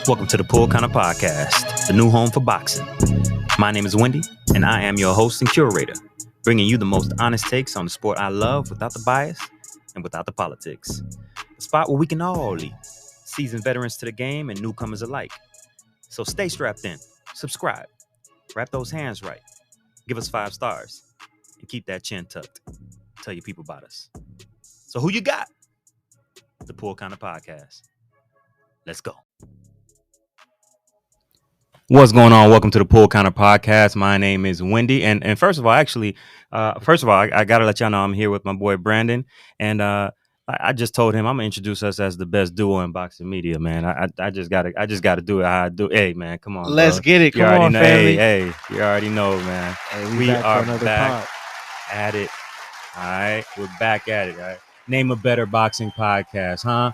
Welcome to the Pull Kinda Podcast, the new home for boxing. My name is Wendy, and I am your host and curator, bringing you the most honest takes on the sport I love without the bias and without the politics. A spot where we can all lead, seasoned veterans to the game and newcomers alike. So stay strapped in, subscribe, wrap those hands right, give us 5 stars, and keep that chin tucked. Tell your people about us. So who you got? The Pull Kinda Podcast. Let's go. What's going on? Welcome to the Pull Kinda Podcast. My name is Wendy, and first of all, I gotta let y'all know I'm here with my boy Brandon, and I just told him I'm gonna introduce us as the best duo in boxing media, man. I just gotta do it how I do. Hey, man, come on, let's bro. get it. Come on, family. Hey, you already know, man. Hey, we are back pod. at it. All right, we're back at it. All right, name a better boxing podcast, huh?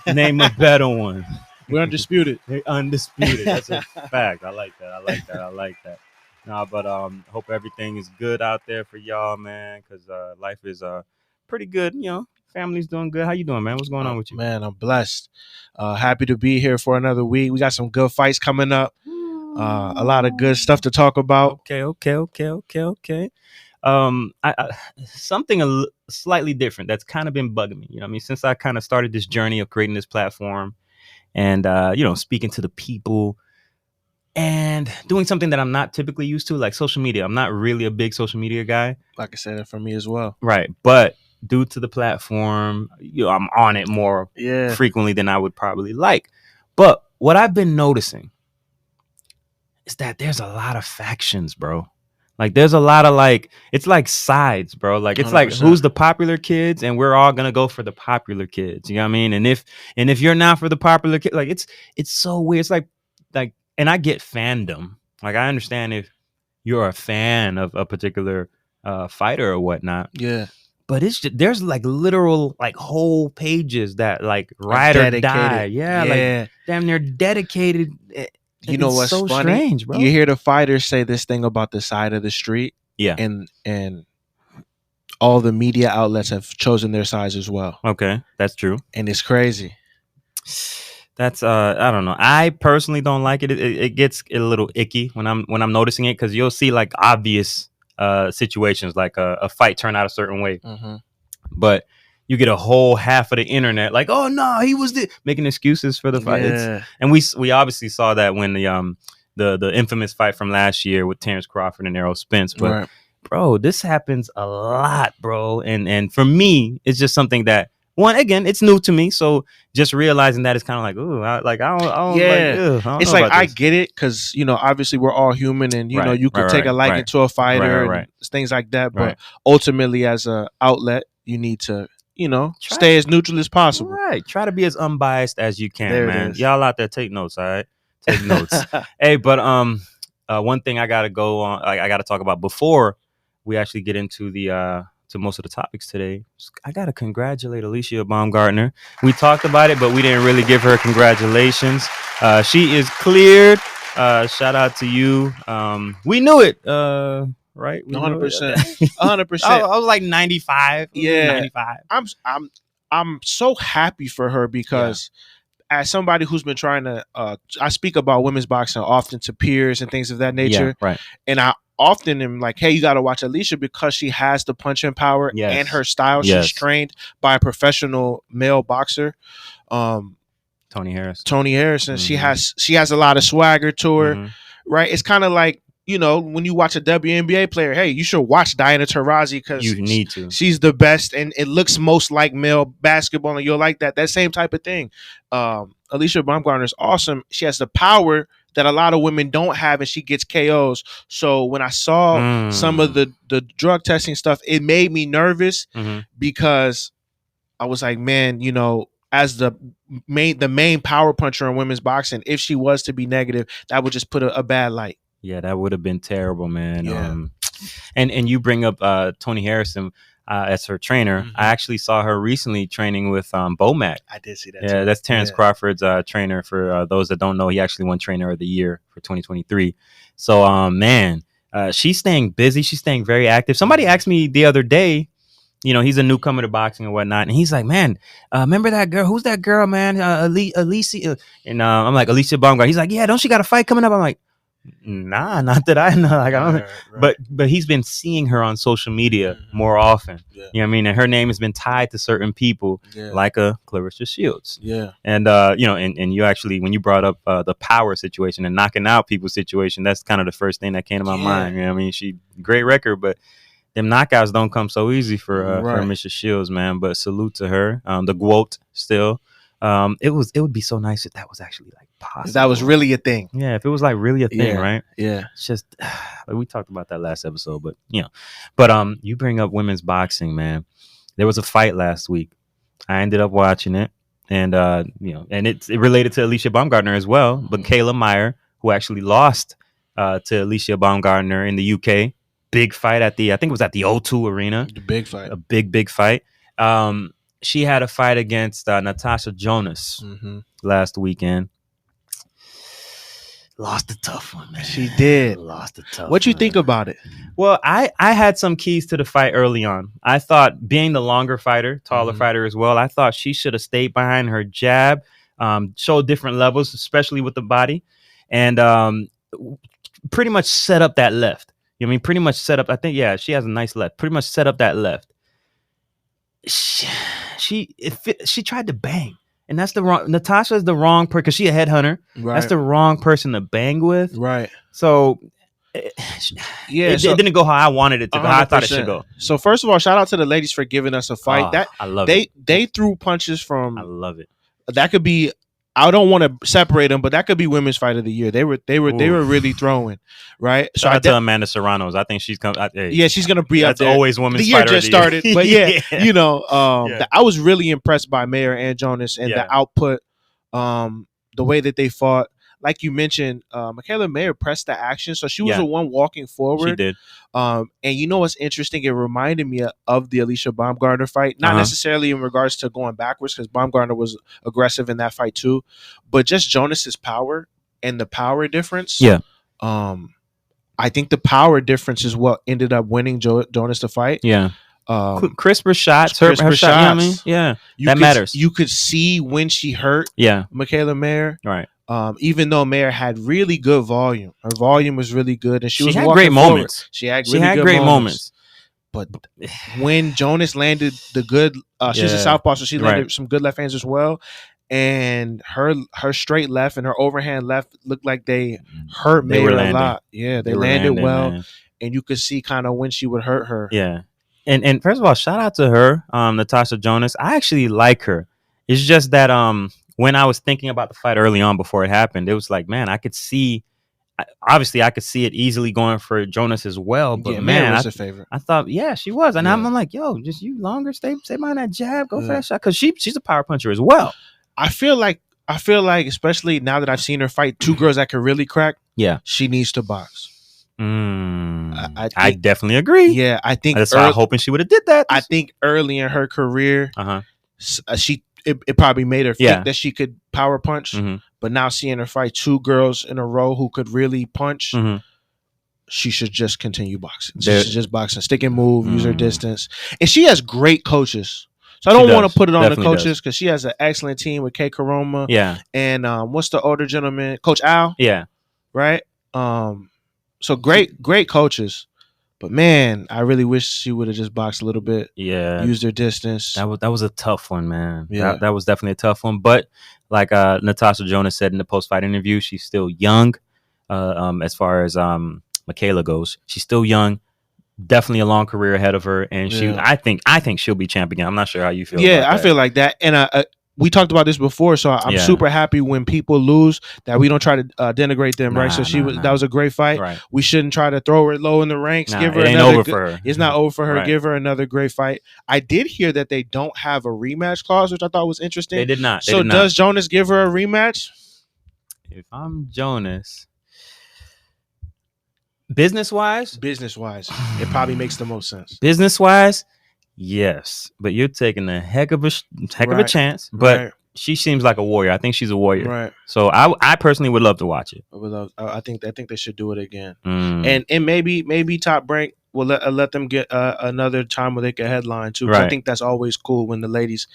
Name a better one. We're undisputed. They're undisputed. That's a fact. I like that. Nah, but hope everything is good out there for y'all, man, because life is pretty good. You know, family's doing good. How you doing, man? What's going on with you? Man, I'm blessed. Happy to be here for another week. We got some good fights coming up. A lot of good stuff to talk about. Okay. Something slightly different that's kind of been bugging me. You know what I mean? Since I kind of started this journey of creating this platform and, speaking to the people and doing something that I'm not typically used to, like social media. I'm not really a big social media guy. Like I said, that for me as well. Right. But due to the platform, I'm on it more frequently than I would probably like. But what I've been noticing is that there's a lot of factions, bro. Like, there's a lot of, it's like sides, bro. Like, it's 100%. Like, who's the popular kids? And we're all going to go for the popular kids. You know what I mean? And if you're not for the popular kid, like, it's so weird. It's like, and I get fandom. Like, I understand if you're a fan of a particular fighter or whatnot. Yeah. But it's just, there's, like, literal, like, whole pages that, like, ride or die. Yeah. Like, damn, they're dedicated. You know what's so funny? Strange, bro. You hear the fighters say this thing about the side of the street. Yeah. And all the media outlets have chosen their sides as well. Okay, that's true. And it's crazy. That's I don't know. I personally don't like it. It gets a little icky when I'm noticing it, because you'll see like obvious situations, like a fight turn out a certain way. Mm-hmm. But you get a whole half of the internet like, oh no, he was making excuses for the fight. Yeah. And we obviously saw that when the infamous fight from last year with Terence Crawford and Errol Spence. But right. Bro, this happens a lot, bro. And for me, it's just something that, one, again, it's new to me. So just realizing that, it's kind of like, ooh, I don't it's like, I get it, because, obviously we're all human, and, you could take a liking to a fighter and things like that. But ultimately, as an outlet, you need to, stay as neutral as possible. Right. Try to be as unbiased as you can, man. Y'all out there, take notes, all right? Take notes. Hey, but one thing I got to go on, I got to talk about before we actually get into to most of the topics today. I got to congratulate Alicia Baumgartner. We talked about it, but we didn't really give her congratulations. She is cleared. Shout out to you. We knew it. Right? 100%. 100%. I was like 95. Yeah. 95. I'm so happy for her, because as somebody who's been trying to I speak about women's boxing often to peers and things of that nature. Yeah, right. And I often am like, hey, you got to watch Alicia, because she has the punching power and her style. Yes. She's trained by a professional male boxer. Tony Harrison. Mm-hmm. She has a lot of swagger to her. Mm-hmm. Right. It's kind of like, when you watch a WNBA player, hey, you should watch Diana Taurasi, because you need to. She's the best, and it looks most like male basketball, and you'll like that same type of thing. Alicia Baumgartner is awesome. She has the power that a lot of women don't have, and she gets KOs. So when I saw some of the drug testing stuff, it made me nervous, because I was like, man, as the main power puncher in women's boxing, if she was to be negative, that would just put a bad light. Yeah, that would have been terrible, man. Yeah. And you bring up Tony Harrison as her trainer. Mm-hmm. I actually saw her recently training with Bomac. I did see that. Yeah, too. That's Terence Crawford's trainer. For those that don't know, he actually won Trainer of the Year for 2023. So, man, she's staying busy. She's staying very active. Somebody asked me the other day, he's a newcomer to boxing and whatnot, and he's like, man, remember that girl? Who's that girl, man? Alicia, and I'm like, Alicia Baumgart. He's like, yeah, don't she got a fight coming up? I'm like, nah, not that I know. Like, I don't. Right. But he's been seeing her on social media more often. Yeah. You know what I mean? And her name has been tied to certain people, like a Clarissa Shields. Yeah. And and you actually, when you brought up the power situation and knocking out people's situation, that's kind of the first thing that came to my mind. You know what I mean? She great record, but them knockouts don't come so easy for Mrs. Shields, man. But salute to her. The GWOAT still. It would be so nice if that was actually like possible. If that was really a thing. Yeah, if it was like really a thing, right? Yeah. It's just we talked about that last episode, but you bring up women's boxing, man. There was a fight last week. I ended up watching it, and and it related to Alicia Baumgartner as well. But Mikaela Meyer, who actually lost to Alicia Baumgartner in the UK. Big fight I think it was at the O2 Arena. The big fight. A big fight. She had a fight against Natasha Jonas last weekend. Lost a tough one, man. She did. Lost a tough What you think about it? Well, I had some keys to the fight early on. I thought, being the longer fighter, taller fighter as well, I thought she should have stayed behind her jab, showed different levels, especially with the body, and pretty much set up that left. You know what I mean? Pretty much set up. I think, she has a nice left. Pretty much set up that left. She tried to bang, and that's the wrong. Natasha is the wrong person because she a headhunter. Right. That's the wrong person to bang with. Right. So, it didn't go how I wanted it to go. How I thought it should go. So first of all, shout out to the ladies for giving us a fight. I love it. They threw punches from. I love it. That could be. I don't want to separate them, but that could be women's fight of the year. They were really throwing, right? So I tell Amanda Serrano's. I think she's come. She's gonna be up there. That's always women's. The year fighter just started, but I was really impressed by Meyer and Jonas and the output, the way that they fought. Like you mentioned, Mikaela Meyer pressed the action, so she was the one walking forward. She did. And you know what's interesting? It reminded me of the Alicia Baumgartner fight, not necessarily in regards to going backwards, because Baumgartner was aggressive in that fight too, but just Jonas's power and the power difference. Yeah. I think the power difference is what ended up winning Jonas the fight. Yeah. Crisper shots. Her shots. You know what I mean? Yeah. That matters. You could see when she hurt. Yeah. Mikaela Meyer. Right. Even though Meyer had really good volume, her volume was really good, and she had great moments. She had great moments. But when Jonas landed the good, she's a southpaw, so she landed some good left hands as well. And her straight left and her overhand left looked like they hurt Meyer a lot. Yeah, they landed well, man. And you could see kind of when she would hurt her. Yeah, and first of all, shout out to her, Natasha Jonas. I actually like her. It's just that when I was thinking about the fight early on before it happened, it was like, man, I could see. Obviously, I could see it easily going for Jonas as well. But man, was a favorite. I thought, she was, and I'm like, yo, just you longer, stay behind that jab, go for that shot, because she's a power puncher as well. I feel like, especially now that I've seen her fight two girls that could really crack. Yeah, she needs to box. I definitely agree. Yeah, I think that's why I'm hoping she would have did that. I think early in her career, it probably made her think that she could power punch. But now seeing her fight two girls in a row who could really punch, she should just continue boxing. She should just box and stick and move, use her distance. And she has great coaches. So I don't want to put it on the coaches because she has an excellent team with Kay Karoma. Yeah. And what's the older gentleman? Coach Al. Yeah. Right? So great coaches. But man, I really wish she would have just boxed a little bit. Yeah, used her distance. That was a tough one, man. Yeah, that was definitely a tough one. But like Natasha Jonas said in the post-fight interview, she's still young. As far as Mikaela goes, she's still young. Definitely a long career ahead of her, and I think she'll be champ again. I'm not sure how you feel. Yeah, I feel like that, and we talked about this before, so I'm super happy when people lose that we don't try to denigrate them, right? So that was a great fight. Right. We shouldn't try to throw her low in the ranks. Give her another. For her. It's not over for her. Right. Give her another great fight. I did hear that they don't have a rematch clause, which I thought was interesting. They did not. Does Jonas give her a rematch? If I'm Jonas, business wise, it probably makes the most sense. Business wise. Yes, but you're taking a heck of a chance. But she seems like a warrior. I think she's a warrior. Right. So I personally would love to watch it. I think they should do it again. And maybe Top Rank We'll let them get another time where they can headline too. 'Cause I Right. think that's always cool when the ladies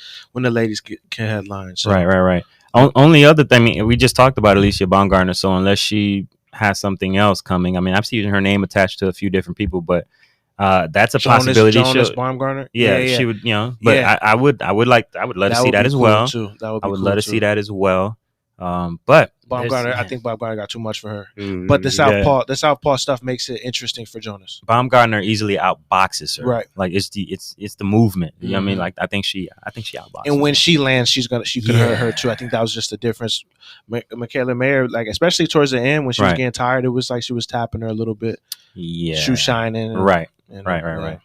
can headline. So. Right. Only other thing, I mean, we just talked about Alicia Baumgartner, so unless she has something else coming, I mean, I've seen her name attached to a few different people, but that's a possibility. Jonas Baumgartner. Yeah, she would, but Yeah. I would love to see that as well. Too. That would be I would cool love to too. see that as well. But Baumgartner, I think Baumgartner got too much for her. Mm, But the Southpaw stuff makes it interesting for Jonas. Baumgartner easily outboxes her. Right. Like it's the movement. You know what I mean? Mhm. Like I think she outboxes. And when her. she lands, she could hurt her too. I think that was just the difference. Mikaela Mayer, like especially towards the end when she was Right. getting tired, it was like she was tapping her a little bit. Yeah. Shoe shining. Right. And, Right.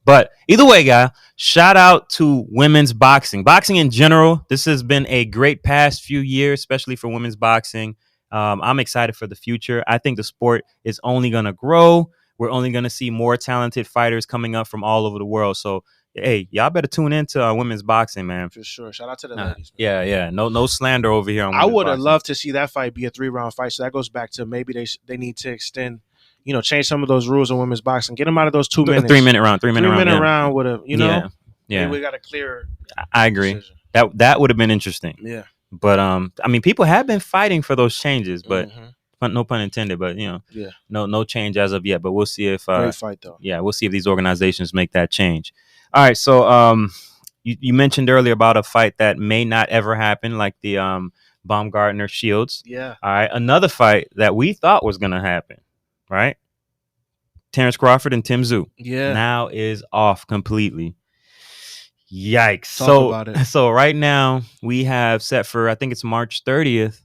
But either way, guy, shout out to women's boxing. Boxing in general, this has been a great past few years, especially for women's boxing. I'm excited for the future. I think the sport is only going to grow. We're only going to see more talented fighters coming up from all over the world. So, hey, y'all better tune into women's boxing, man. For sure. Shout out to the ladies. Man. Yeah. No slander over here. I would have loved to see that fight be a 3-round fight. So that goes back to maybe they need to extend, change some of those rules in women's boxing. Get them out of those 2 minutes. 3 minute round. 3 minute round with a, Yeah. we got a clear. I agree. Decision. That would have been interesting. Yeah. But I mean, people have been fighting for those changes, but no pun intended. But no change as of yet. But we'll see if great fight though. Yeah, we'll see if these organizations make that change. All right, so you mentioned earlier about a fight that may not ever happen, like the Baumgartner Shields. Yeah. All right, another fight that we thought was gonna happen, right? Terence Crawford and Tszyu. Yeah. Now is off completely. Yikes. Talk about it. So right now we have set for, I think it's March 30th,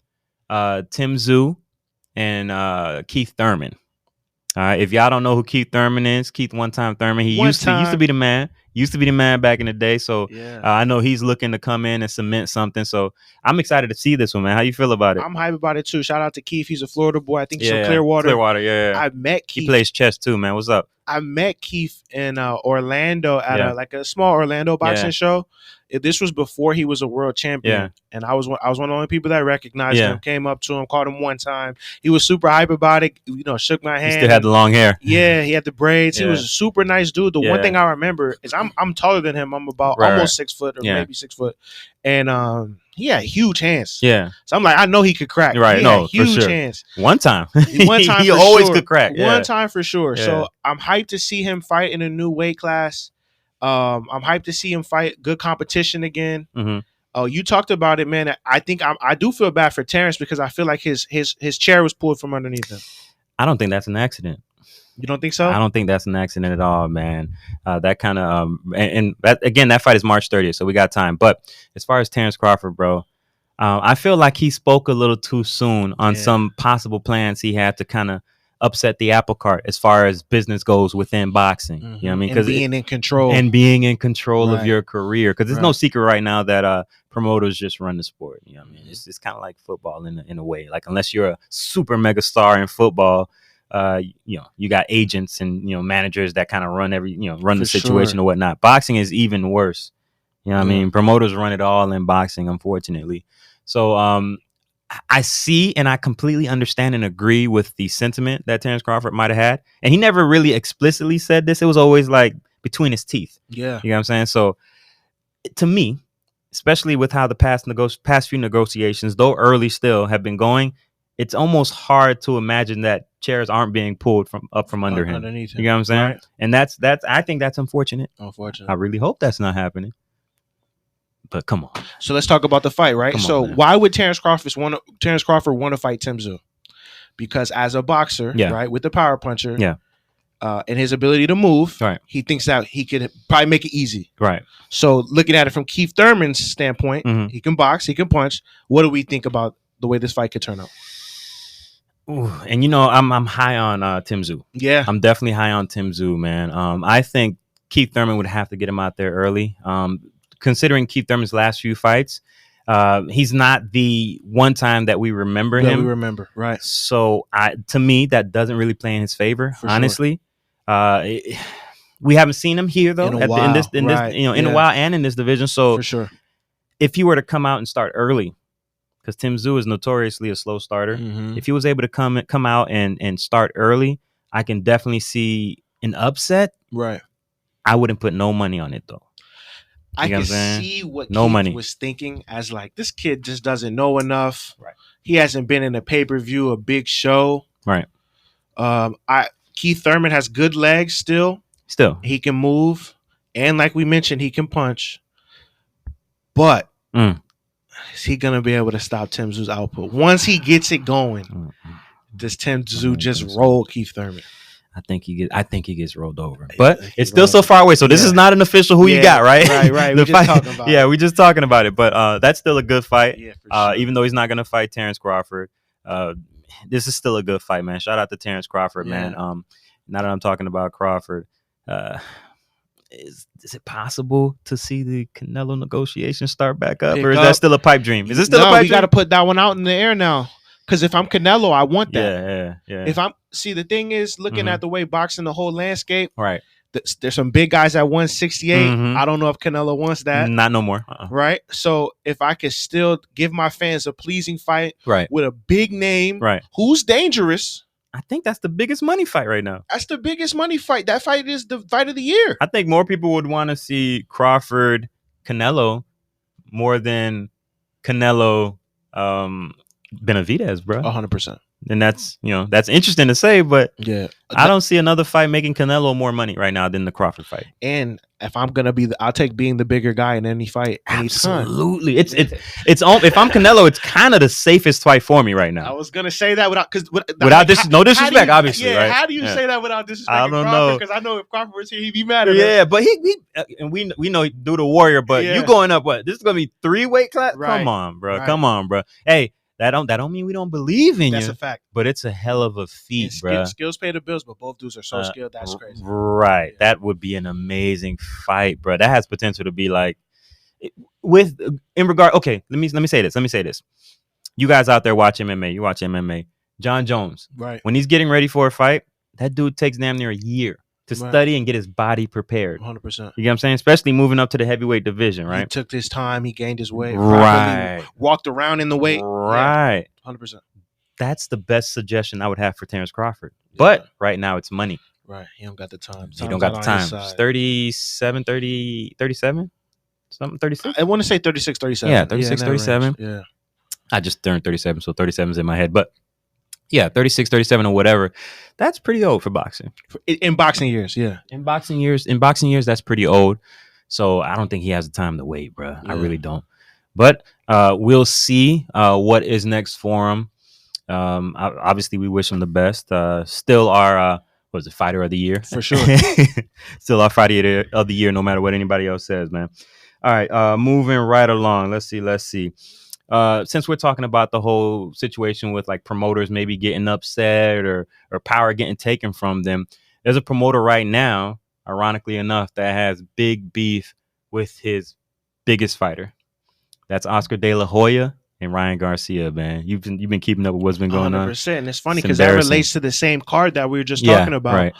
Tszyu and Keith Thurman. All right. If y'all don't know who Keith Thurman is, Keith one-time Thurman, he used to be the man. Used to be the man back in the day. So I know he's looking to come in and cement something. So I'm excited to see this one, man. How you feel about it? I'm hype about it too. Shout out to Keith. He's a Florida boy. I think he's from Clearwater. Yeah. I met Keith. He plays chess too, man. What's up? I met Keith in Orlando at a small Orlando boxing show. This was before he was a world champion, and I was one of the only people that recognized him. Came up to him, called him one time. He was super hype about it. Shook my hand. He still had the long hair. Yeah, he had the braids. He was a super nice dude. The one thing I remember is I'm taller than him. I'm about almost 6 foot or maybe 6 foot, and he had huge hands. Yeah, so I'm like, I know he could crack. Right? He no, huge for sure. hands. One time, he for always could crack. One time for sure. Yeah. So I'm hyped to see him fight in a new weight class. I'm hyped to see him fight good competition again. Mm-hmm. Oh, you talked about it, man. I think I do feel bad for Terence because I feel like his chair was pulled from underneath him. I don't think that's an accident. You don't think so? I don't think that's an accident at all, man. That kind of and that again, that fight is March 30th, so we got time. But as far as Terence Crawford, bro, I feel like he spoke a little too soon on some possible plans he had to kind of upset the apple cart as far as business goes within boxing. You know what I mean? Because being in control of your career. Because there's no secret right now that promoters just run the sport. You know what I mean? It's kind of like football in a way. Like unless you're a super mega star in football, you got agents and managers that kind of run run the situation or whatnot. Boxing is even worse. You know what I mean? Promoters run it all in boxing, unfortunately. So I see and I completely understand and agree with the sentiment that Terence Crawford might have had. And he never really explicitly said this. It was always like between his teeth. Yeah. You know what I'm saying? So to me, especially with how the past few negotiations, though early still, have been going, it's almost hard to imagine that chairs aren't being pulled from under him. Underneath him. You know what I'm saying? Right. And I think that's unfortunate. I really hope that's not happening. But come on. So let's talk about the fight, right? Why would Terence Crawford want to fight Tszyu? Because as a boxer, right, with the power puncher, and his ability to move, he thinks that he could probably make it easy. Right. So looking at it from Keith Thurman's standpoint, he can box, he can punch. What do we think about the way this fight could turn out? Ooh, and I'm high on Tszyu. Yeah. I'm definitely high on Tszyu, man. I think Keith Thurman would have to get him out there early. Considering Keith Thurman's last few fights, he's not the one time that we remember him. We remember, right? So, to me, that doesn't really play in his favor. Honestly, we haven't seen him here though in a while and in this division. So, for sure, if he were to come out and start early, because Tszyu is notoriously a slow starter, if he was able to come out and start early, I can definitely see an upset, Right. I wouldn't put no money on it though. I You know can what I'm saying? see what No Keith money. was thinking as like, this kid just doesn't know enough. Right. He hasn't been in a pay-per-view, a big show. Right. Keith Thurman has good legs still. Still. He can move. And like we mentioned, he can punch. But is he going to be able to stop Tim Tszyu's output? Once he gets it going, does Tim Tszyu just roll Keith Thurman? I think he gets rolled over, but it's still so far away. So this is not an official who you got, right? Right. We're just talking about it. We're just talking about it. But that's still a good fight. Yeah, for sure. Even though he's not gonna fight Terence Crawford, this is still a good fight, man. Shout out to Terence Crawford, man. Now that I'm talking about Crawford, is it possible to see the Canelo negotiations start back up, or is that still a pipe dream? Is it still a pipe dream? We got to put that one out in the air now. Because if I'm Canelo, I want that. Yeah. If I'm the thing is, looking at the way boxing, the whole landscape, right? There's some big guys at 168. I don't know if Canelo wants that. Not no more. Right. So if I could still give my fans a pleasing fight, right, with a big name, right, who's dangerous. I think that's the biggest money fight right now. That's the biggest money fight. That fight is the fight of the year. I think more people would want to see Crawford Canelo more than Canelo Benavidez, bro. 100%. And that's interesting to say, but yeah, I don't see another fight making Canelo more money right now than the Crawford fight. And if I'm gonna I'll take being the bigger guy in any fight. Absolutely, it's if I'm Canelo, it's kind of the safest fight for me right now. I was gonna say that without no disrespect, obviously. Yeah, right? How do you say that without disrespect? I don't know, because I know if Crawford was here, he'd be mad at us. Yeah, but he and we know do the warrior, but you going up what? This is gonna be 3 weight class. Right. Come on, bro. Right. Come on, bro. Hey. That don't mean we don't believe in you. That's a fact. But it's a hell of a feat, bro. Skills pay the bills, but both dudes are so skilled. That's crazy. Right. Yeah. That would be an amazing fight, bro. That has potential to be like okay, let me say this. You guys out there watch MMA, you watch MMA. John Jones. Right. When he's getting ready for a fight, that dude takes damn near a year to study and get his body prepared. 100%. You know what I'm saying? Especially moving up to the heavyweight division, right? He took his time. He gained his weight. Right. Walked around in the weight. Right. Yeah, 100%. That's the best suggestion I would have for Terence Crawford. Yeah. But right now it's money. Right. He don't got the time. He don't got the time. It's 37? Something 36? I want to say 36, 37. Yeah, 36, 37. Yeah. I just turned 37, so 37's in my head. But yeah, 36, 37 or whatever. That's pretty old for boxing. In boxing years, yeah. In boxing years, that's pretty old. So I don't think he has the time to wait, bro. Yeah. I really don't. But we'll see what is next for him. Obviously, we wish him the best. Still our fighter of the year? For sure. Still our fighter of the year, no matter what anybody else says, man. All right, moving right along. Let's see. Since we're talking about the whole situation with like promoters maybe getting upset or power getting taken from them, there's a promoter right now, ironically enough, that has big beef with his biggest fighter. That's Oscar De La Hoya and Ryan Garcia, man. You've been keeping up with what's been going 100%. And it's funny because that relates to the same card that we were just talking about.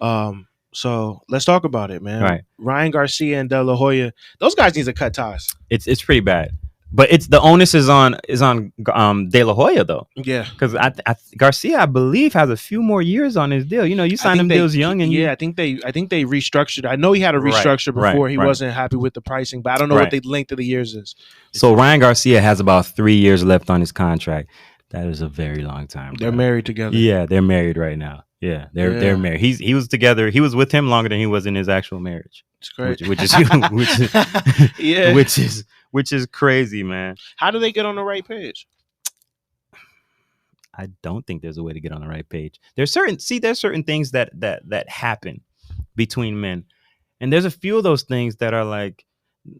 Right. So let's talk about it, man. Right. Ryan Garcia and De La Hoya, those guys need to cut ties. It's pretty bad. But the onus is on De La Hoya though. Yeah, because Garcia, I believe, has a few more years on his deal. You know, you signed him deals young, and I think they restructured. I know he had a restructure before. He wasn't happy with the pricing, but I don't know what the length of the years is. So Ryan Garcia has about 3 years left on his contract. That is a very long time. They're married together. Yeah, they're married right now. Yeah, they're married. He was together. He was with him longer than he was in his actual marriage. It's great. Which is crazy, man. How do they get on the right page? I don't think there's a way to get on the right page. There's certain things that happen between men, and there's a few of those things that are like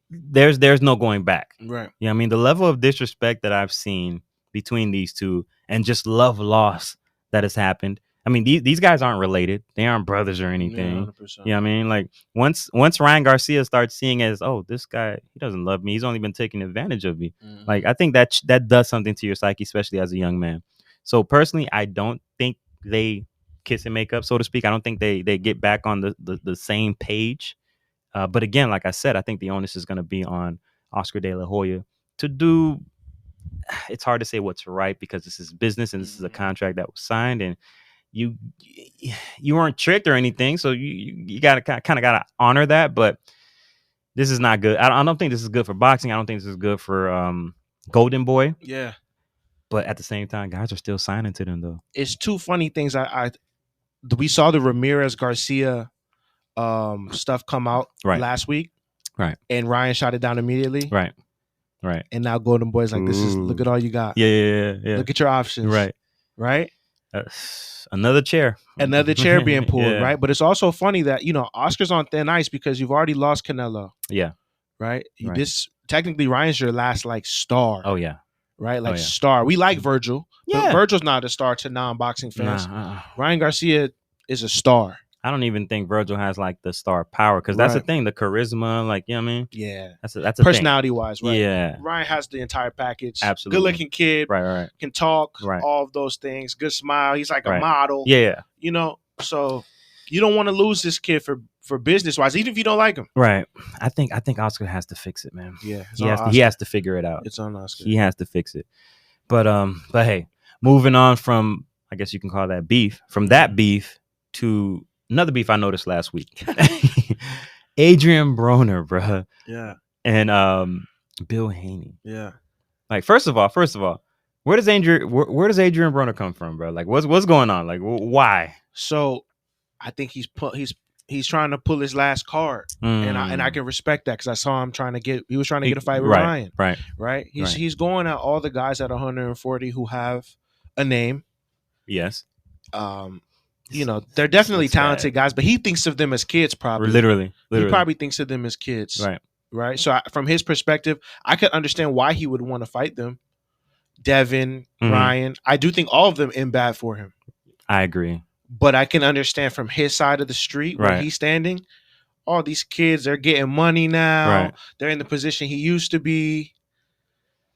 there's no going back. Right. Yeah, I mean, the level of disrespect that I've seen between these two and just love loss that has happened. I mean, these guys aren't related. They aren't brothers or anything. Yeah, 100%. You know what I mean? Like once Ryan Garcia starts seeing as, oh, this guy, he doesn't love me. He's only been taking advantage of me. Mm-hmm. Like, I think that does something to your psyche, especially as a young man. So personally, I don't think they kiss and make up, so to speak. I don't think they get back on the same page. But again, like I said, I think the onus is going to be on Oscar De La Hoya to do. It's hard to say what's right because this is business and this is a contract that was signed, and you weren't tricked or anything, so you gotta kind of gotta honor that. But this is not good. I don't think this is good for boxing. I don't think this is good for Golden Boy. Yeah. But at the same time, guys are still signing to them though. It's two funny things. We saw the Ramirez Garcia stuff come out last week. Right. And Ryan shot it down immediately. Right. And now Golden Boy's like, look at all you got. Yeah. Look at your options. Right. Another chair being pulled, right? But it's also funny that, Oscar's on thin ice because you've already lost Canelo. Yeah. Right? This technically Ryan's your last star. Oh yeah. Right? Star. We like Virgil. Yeah. But Virgil's not a star to non-boxing fans. Ryan Garcia is a star. I don't even think Virgil has the star power because that's the thing, the charisma, you know what I mean? Yeah. That's a personality wise, right? Yeah. Ryan has the entire package. Absolutely. Good looking kid. Right. Can talk. Right. All of those things. Good smile. He's like a model. Yeah. So you don't want to lose this kid for business wise, even if you don't like him. Right. I think Oscar has to fix it, man. Yeah. He has to figure it out. It's on Oscar. He has to fix it. But hey, moving on from, I guess you can call that beef, from that beef to another beef I noticed last week. Adrian Bronner, bro. Yeah. And Bill Haney. Yeah. First of all, where does Adrian Bronner come from, bro? What's going on? Why? So, I think he's trying to pull his last card, and I can respect that because I saw him he was trying to get a fight with Ryan. Right. He's going at all the guys at 140 who have a name. Yes. They're definitely talented guys, but he thinks of them as kids, probably. Literally. He probably thinks of them as kids. Right. So from his perspective, I could understand why he would want to fight them. Devin, Ryan, I do think all of them in bad for him. I agree. But I can understand from his side of the street where he's standing, all these kids are getting money now. Right. They're in the position he used to be.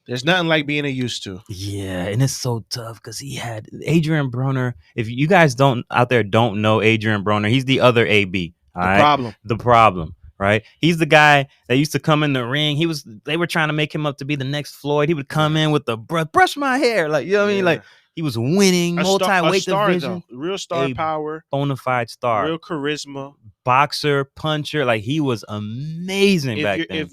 There's nothing like being a used to. Yeah, and it's so tough because he had Adrian Bronner. If you guys don't know Adrian Bronner, he's the other AB. The problem, right? He's the guy that used to come in the ring. They were trying to make him up to be the next Floyd. He would come in with the brush my hair, you know what I mean? He was winning multi-weight division. Though. Real star power. Bona fide star. Real charisma. Boxer, puncher. He was amazing back then.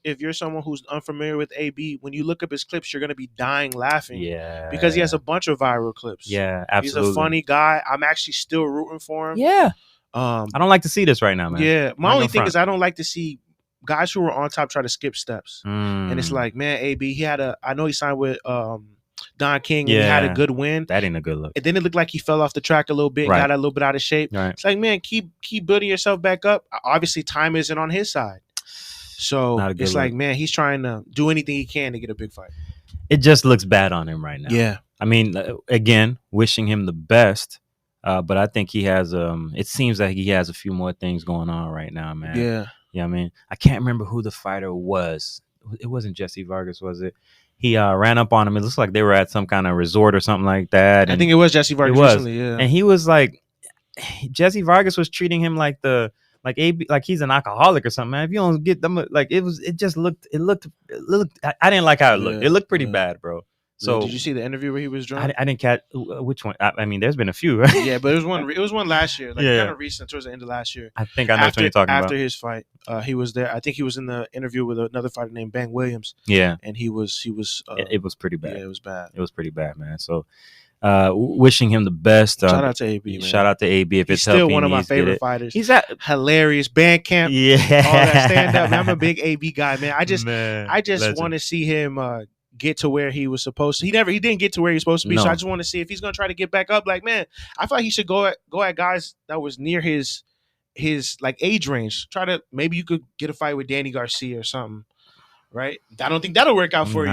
If you're someone who's unfamiliar with AB, when you look up his clips, you're going to be dying laughing. Yeah. Because he has a bunch of viral clips. Yeah, absolutely. He's a funny guy. I'm actually still rooting for him. Yeah. I don't like to see this right now, man. Yeah. My only thing is I don't like to see guys who are on top try to skip steps. And it's man, AB, I know he signed with Don King, and he had a good win. That ain't a good look. And then it looked like he fell off the track a little bit, got a little bit out of shape. Right. It's man, keep building yourself back up. Obviously, time isn't on his side. So it's look. Man, he's trying to do anything he can to get a big fight. It just looks bad on him right now. Yeah. I mean, again, wishing him the best. But I think he has it seems like he has a few more things going on right now, man. Yeah. Yeah, I mean, I can't remember who the fighter was. It wasn't Jesse Vargas, was it? He ran up on him. It looks like they were at some kind of resort or something like that. I think it was Jesse Vargas recently, yeah. And he was Jesse Vargas was treating him like he's an alcoholic or something, man. If you don't get them, it looked. I didn't like how it looked. It looked pretty bad, bro. So did you see the interview where he was drunk? I didn't catch which one. I mean, there's been a few. Yeah, but it was one last year, kind of recent, towards the end of last year. I think I know what you're talking about. After his fight, he was there. I think he was in the interview with another fighter named Bang Williams. Yeah, and he was. It was pretty bad. Yeah, it was bad. It was pretty bad, man. So, wishing him the best. Shout out to AB. Man. Shout out to AB. If he's it's still helping, one of my favorite fighters. He's at hilarious Bandcamp. Yeah, all that stand up. I'm a big AB guy, man. I just legend. want to see him get to where he was supposed to. He didn't get to where he was supposed to be. No. So I just want to see if he's gonna try to get back up. Man, I feel like he should go at guys that was near his age range. Maybe you could get a fight with Danny Garcia or something, right? I don't think that'll work out for you,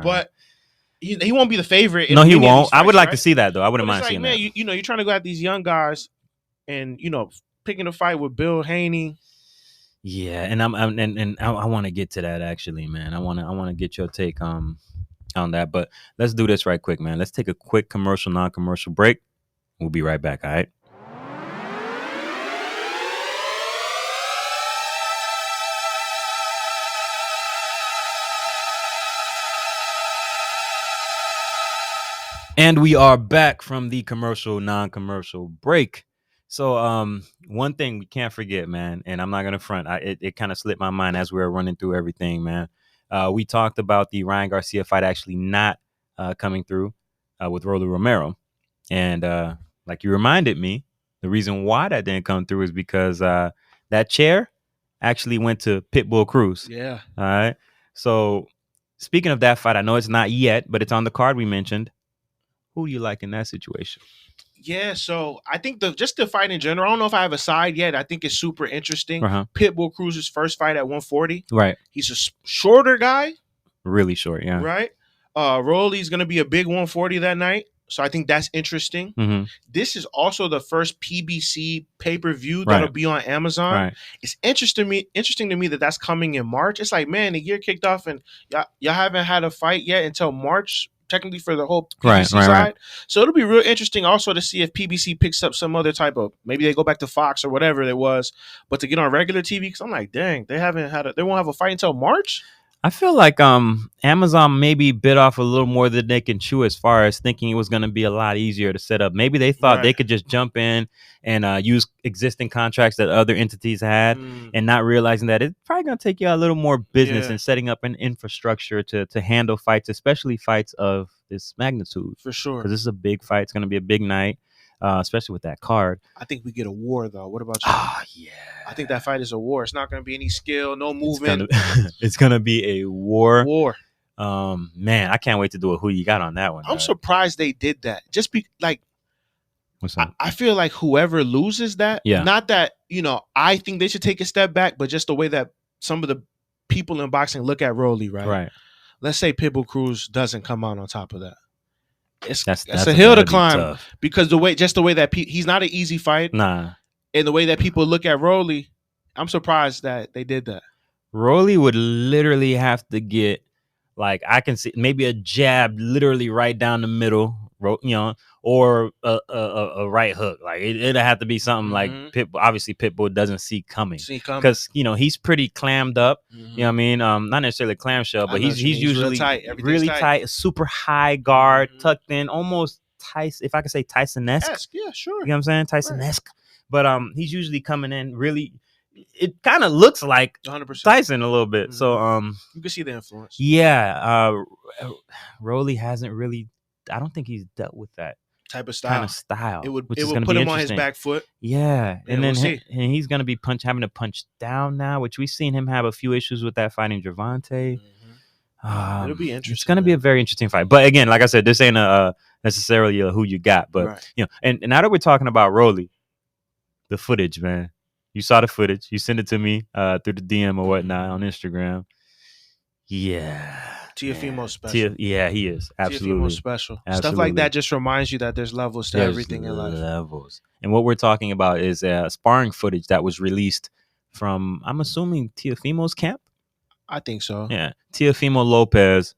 but he won't be the favorite. No, he won't. Fights, I would like to see that though. I wouldn't mind seeing that. You're trying to go at these young guys, and picking a fight with Bill Haney. Yeah, and I want to get to that actually, man. I want to get your take on that, but let's do this right quick, man. Let's take a quick non-commercial break. We'll be right back. All right. And we are back from the non-commercial break. So one thing we can't forget, man, and I'm not gonna front. It kind of slipped my mind as we were running through everything, man. We talked about the Ryan Garcia fight actually not coming through with Rolly Romero. And like you reminded me, the reason why that didn't come through is because that chair actually went to Pitbull Cruz. Yeah. All right. So speaking of that fight, I know it's not yet, but it's on the card we mentioned. Who do you like in that situation? Yeah, so I think just the fight in general, I don't know if I have a side yet. I think it's super interesting. Pitbull Cruz's first fight at 140. Right. He's a shorter guy. Really short, yeah. Right. Rolly's going to be a big 140 that night. So I think that's interesting. Mm-hmm. This is also the first PBC pay-per-view that'll be on Amazon. Right. It's interesting to me that that's coming in March. It's like, man, the year kicked off and y'all haven't had a fight yet until March, technically for the whole PBC side. Right. So it'll be real interesting also to see if PBC picks up some other type of, maybe they go back to Fox or whatever it was, but to get on regular TV, because I'm like, dang, they won't have a fight until March? I feel like Amazon maybe bit off a little more than they can chew as far as thinking it was going to be a lot easier to set up. Maybe they thought they could just jump in and use existing contracts that other entities had and not realizing that it's probably going to take you a little more business and setting up an infrastructure to handle fights, especially fights of this magnitude. For sure. Because this is a big fight. It's going to be a big night. Especially with that card. I think we get a war, though. What about you? Oh, yeah. I think that fight is a war. It's not going to be any skill, no movement. It's going to be a war. War. Man, I can't wait to do who you got on that one. I'm surprised they did that. Just what's that? I feel like whoever loses that, not that, I think they should take a step back, but just the way that some of the people in boxing look at Rolly, right? Right. Let's say Pitbull Cruz doesn't come out on top of that. That's a hill to climb because the way that he's not an easy fight. Nah. And the way that people look at Rolly, I'm surprised that they did that. Rolly would literally have to get, like, I can see maybe a jab literally right down the middle, or a right hook. Like it'd have to be something like Pitbull. Obviously, Pitbull doesn't see coming because he's pretty clammed up. You know what I mean? Not necessarily clamshell, but he's usually really tight, super high guard, tucked in, almost Tyson. If I could say Tyson-esque. Yeah, sure. You know what I'm saying? Tyson-esque. Right. But he's usually coming in really. It kind of looks like 100%. Tyson a little bit. So you can see the influence. Yeah, Rolly hasn't really. I don't think he's dealt with that type of style. It would put him on his back foot. Yeah, and then and he's gonna be having to punch down now, which we've seen him have a few issues with that fighting Gervonta. It'll be interesting. It's gonna be a very interesting fight. But again, like I said, this ain't necessarily who you got. But and now that we're talking about Rolly, the footage, man. You saw the footage. You sent it to me through the DM or whatnot on Instagram. Yeah. Teofimo's special. Yeah, he is. Absolutely. Teofimo's special. Absolutely. Stuff like that just reminds you that there's levels to everything in life. Levels. And what we're talking about is sparring footage that was released from, I'm assuming, Teofimo's camp? I think so. Yeah. Teofimo Lopez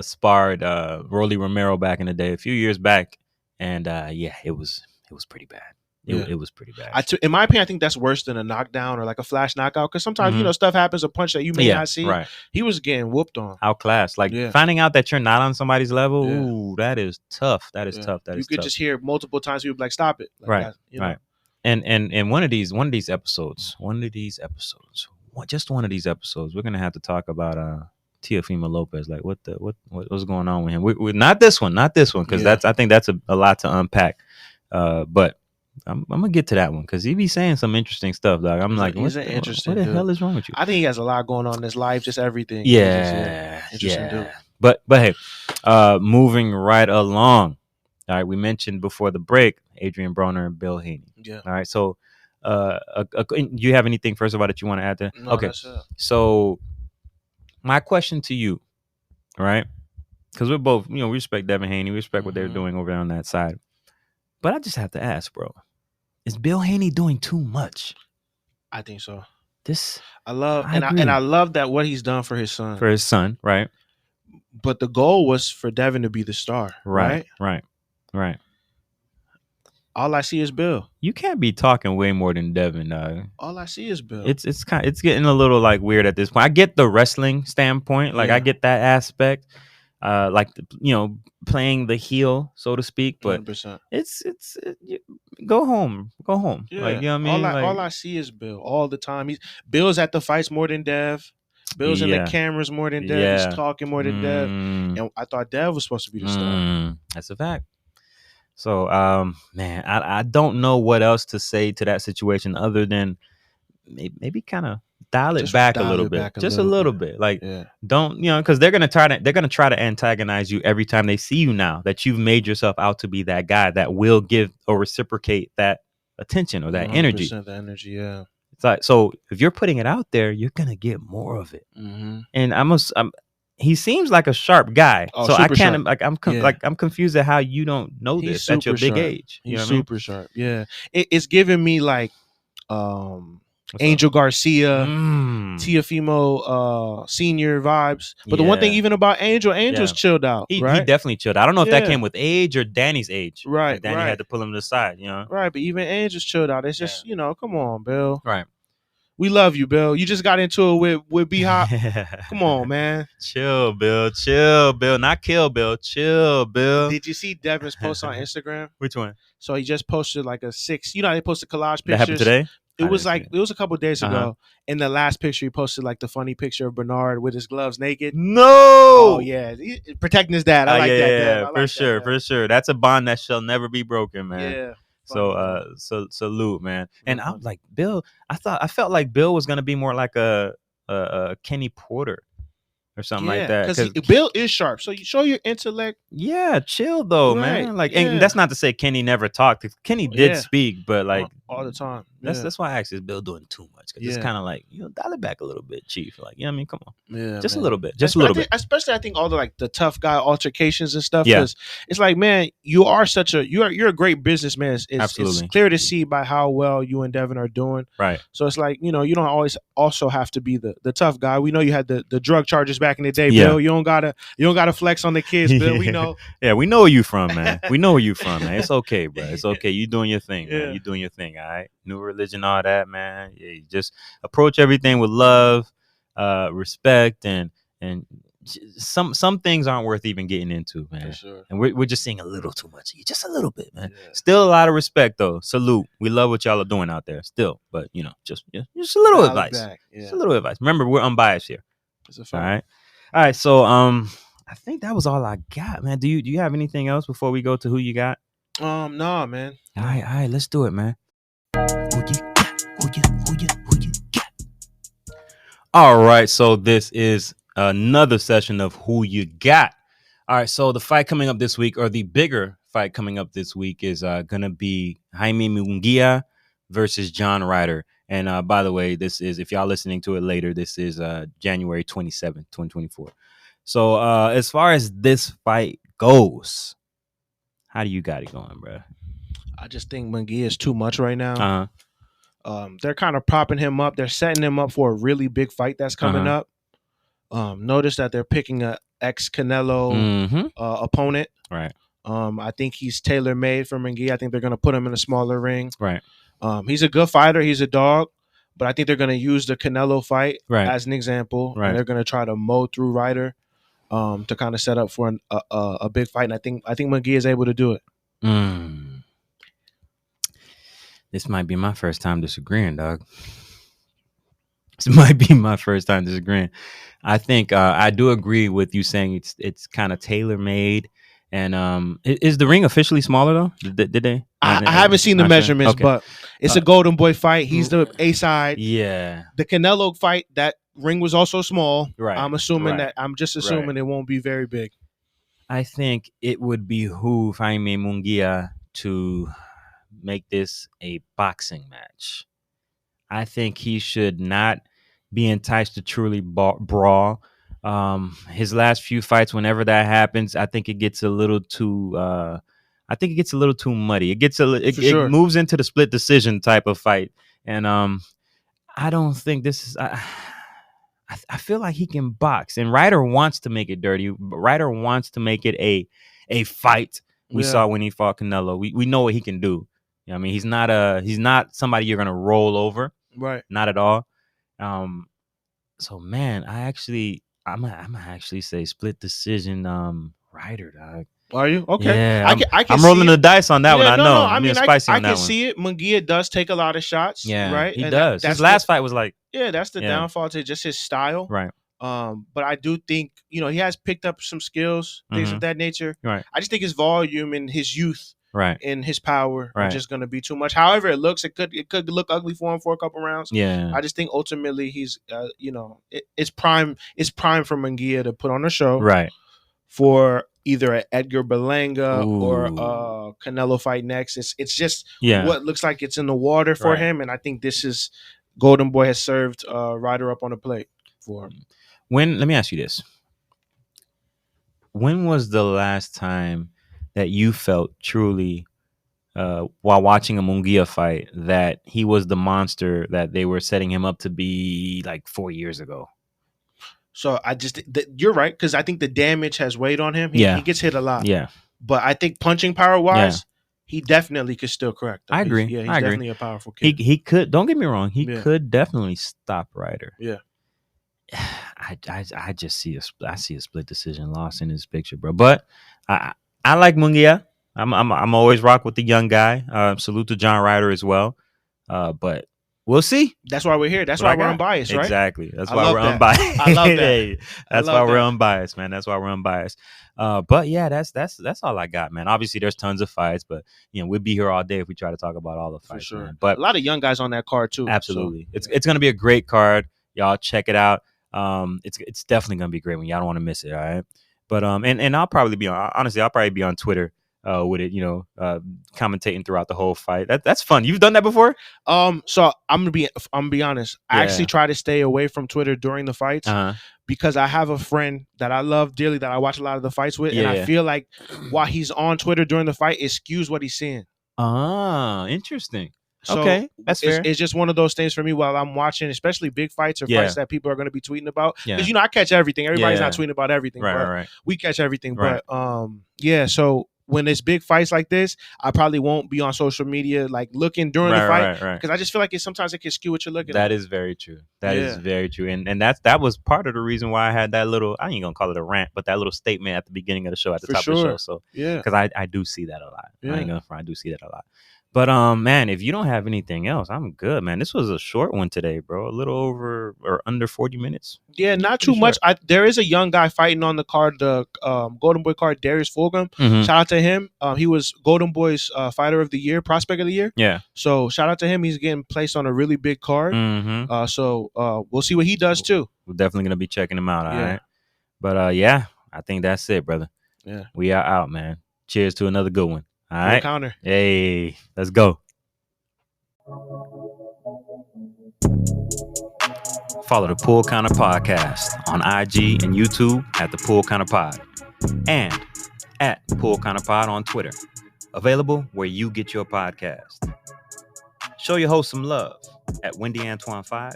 sparred Rolly Romero back in the day, a few years back. And it was pretty bad. It was pretty bad. In my opinion, I think that's worse than a knockdown or like a flash knockout because sometimes stuff happens, a punch that you may not see. Right. He was getting whooped on. Outclassed. Like finding out that you're not on somebody's level, ooh, that is tough. That is tough. You could just hear multiple times people be like, stop it. Like right. That, right. And one of these episodes, just one of these episodes, we're gonna have to talk about Teofimo Lopez. Like what's going on with him? We not this one, because I think that's a lot to unpack. But I'm gonna get to that one because he be saying some interesting stuff, dog. I'm like, what the hell is wrong with you? I think he has a lot going on in his life, just everything. Yeah, interesting dude. But hey, moving right along. All right, we mentioned before the break, Adrian Bronner and Bill Haney. Yeah. All right, so do you have anything first of all that you want to add there? No, okay. So my question to you, right? Because we're both, we respect Devin Haney, we respect what they're doing over there on that side. But I just have to ask, bro. Is Bill Haney doing too much? I think so. I love that what he's done for his son. For his son, right? But the goal was for Devin to be the star, right? Right. All I see is Bill. You can't be talking way more than Devin, dog. All I see is Bill. It's getting a little like weird at this point. I get the wrestling standpoint, like I get that aspect. playing the heel, so to speak, but 100%. go home. Yeah, Like, you know what I mean? all I see is Bill all the time. Bill's at the fights more than Dev. Bill's in the Yeah. cameras more than Dev. He's Yeah. talking more than Dev. And I thought Dev was supposed to be the star. That's a fact. So, man, I don't know what else to say to that situation other than maybe kind of dial it back a little bit, just a little bit. Like, don't, because they're gonna try to antagonize you every time they see you now that you've made yourself out to be that guy that will give or reciprocate that attention or that energy. The energy, yeah. It's like, so if you're putting it out there, you're gonna get more of it. And he seems like a sharp guy, so I can't sharp. I'm confused at how you don't know this at your big age. He's super sharp. Yeah, it's giving me like Angel Garcia, Teofimo Senior vibes. But the one thing even about Angel's chilled out. He right? He definitely chilled. I don't know if that came with age or Danny's age. Right. Like Danny had to pull him to the side. Right, but even Angel's chilled out. It's just come on, Bill. Right. We love you, Bill. You just got into it with B-Hop. Come on, man. Chill, Bill. Chill, Bill. Not kill, Bill. Chill, Bill. Did you see Devin's post on Instagram? Which one? So he just posted like a 6. You know how they posted collage pictures? That happened today? It was a couple of days ago. In the last picture, he posted like the funny picture of Bernard with his gloves naked. No! Oh, yeah. Protecting his dad. I like that. Yeah, for sure. That's a bond that shall never be broken, man. Yeah. So salute, man. And I'm like, Bill, I felt like Bill was gonna be more like a Kenny Porter or something like that. Because Bill is sharp. So you show your intellect. Yeah, chill though, man. Like, and that's not to say Kenny never talked. Kenny did speak, but like all the time. That's why I asked, is Bill doing too much? Because it's kind of like, dial it back a little bit, Chief. Like, I mean, come on, just a little bit, a little bit. Especially, I think all the tough guy altercations and stuff. Because it's like, man, you're a great businessman. It's clear to see by how well you and Devin are doing. Right. So it's like, you don't always also have to be the tough guy. We know you had the drug charges back in the day, Bill. You don't gotta flex on the kids, Bill. We know. Yeah, we know where you from, man. We know where you from, man. It's okay, bro. It's okay. You doing your thing, man. You doing your thing, all right? New religion, all that, man. Yeah, you just approach everything with love, respect, and some things aren't worth even getting into, man. For sure. And we're just seeing a little too much, just a little bit, man. Yeah. Still a lot of respect, though. Salute. We love what y'all are doing out there, still. But just a little advice. Just a little advice. Remember, we're unbiased here. All right. So I think that was all I got, man. Do you have anything else before we go to who you got? No, man. All right, let's do it, man. Who you got? All right, so this is another session of Who You Got. All right, so the fight coming up this week, or the bigger fight coming up this week, is gonna be Jaime Munguia versus John Ryder. And by the way, this is, if y'all listening to it later, this is January 27th, 2024. So as far as this fight goes, how do you got it going, bro? I just think Munguia is too much right now. They're kind of propping him up. They're setting him up for a really big fight that's coming up. Notice that they're picking a ex-Canelo opponent. Right. I think he's tailor-made for Munguia. I think they're going to put him in a smaller ring. Right. He's a good fighter. He's a dog. But I think they're going to use the Canelo fight as an example. Right. And they're going to try to mow through Ryder to kind of set up for a big fight. And I think Munguia is able to do it. This might be my first time disagreeing, dog. This might be my first time disagreeing. I think I do agree with you saying it's kind of tailor-made. And is the ring officially smaller though? Did they? I haven't seen the measurements, but it's a Golden Boy fight. He's the A side. Yeah. The Canelo fight, that ring was also small. Right. I'm just assuming it won't be very big. I think it would behoove Jaime Munguia to make this a boxing match. I think he should not be enticed to truly brawl. His last few fights, whenever that happens, I think it gets a little too muddy. It moves into the split decision type of fight. And I don't think this is I feel like he can box, and Ryder wants to make it dirty. Ryder wants to make it a fight. We saw when he fought Canelo. We know what he can do. You know what I mean, he's not somebody you're gonna roll over. Right. Not at all. So man, I'm gonna actually say split decision Ryder, dog. Are you okay? Yeah, I can I'm see rolling it. the dice on that one. Yeah, I no, know. no. I'm I being mean, spicy I on that can one. see it. Munguia does take a lot of shots, Yeah, right? he And does. that's His last fight was like, that's the downfall to just his style. right. But I do think he has picked up some skills, things of that nature. Right. I just think his volume and his youth, Right. and his power are Right. just going to be too much. However, it looks, it could look ugly for him for a couple rounds. Yeah. I just think ultimately he's, it's prime for Munguia to put on a show, Right. for either an Edgar Berlanga or Ooh. a Canelo fight next. It's just Yeah. what looks like it's in the water for Right. him, and I think this is Golden Boy has served Ryder up on a plate for him. Let me ask you this. When was the last time that you felt truly, while watching a Munguia fight, that he was the monster that they were setting him up to be like 4 years ago? So you're right, because I think the damage has weighed on him. He gets hit a lot. Yeah. But I think punching power wise, he definitely could still correct them. I agree. He's I agree. definitely a powerful kid. He could, don't get me wrong, he could definitely stop Ryder. Yeah. I just see a split decision loss in this picture, bro. But I like Munguia. I'm always rock with the young guy. Salute to John Ryder as well. But we'll see. That's why we're here. That's why we're unbiased, right? Exactly. That's why we're unbiased. I love that. That's why we're unbiased, man. That's why we're unbiased. But yeah, that's all I got, man. Obviously, there's tons of fights, but we'll be here all day if we try to talk about all the fights. For sure. Man. But a lot of young guys on that card too. Absolutely. So, it's gonna be a great card. Y'all check it out. It's definitely gonna be great when y'all don't want to miss it. All right. But and I'll probably be on Twitter with it, commentating throughout the whole fight. That's fun. You've done that before? So I'm gonna be honest. I actually try to stay away from Twitter during the fights because I have a friend that I love dearly that I watch a lot of the fights with, and I feel like while he's on Twitter during the fight, it skews what he's seeing. Interesting. So okay, that's fair. It's just one of those things for me while I'm watching, especially big fights or fights that people are going to be tweeting about. Because I catch everything. Everybody's not tweeting about everything. Right. We catch everything. Right. But so when there's big fights like this, I probably won't be on social media like looking during the fight because I just feel like sometimes it can skew what you're looking at. That is very true. That is very true. And that was part of the reason why I had that little, I ain't gonna call it a rant, but that little statement at the beginning of the show, at the top of the show. So because I do see that a lot. I ain't gonna front, I do see that a lot. But man, if you don't have anything else, I'm good, man. This was a short one today, bro. A little over or under 40 minutes. Yeah, not too much. There is a young guy fighting on the card, the Golden Boy card, Darius Fulgham. Shout out to him. He was Golden Boy's fighter of the year, prospect of the year. Yeah. So shout out to him. He's getting placed on a really big card. So we'll see what he does too. We're definitely gonna be checking him out. All right. But I think that's it, brother. Yeah. We are out, man. Cheers to another good one. All right. Counter. Hey, let's go. Follow the Pool Counter Podcast on IG and YouTube at the Pool Counter Pod and at Pool Counter Pod on Twitter. Available where you get your podcast. Show your host some love at WendyAntoine5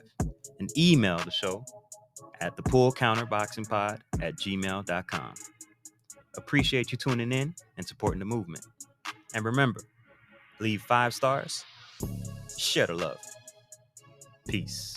and email the show at thepoolcounterboxingpod@gmail.com. Appreciate you tuning in and supporting the movement. And remember, leave 5 stars, share the love. Peace.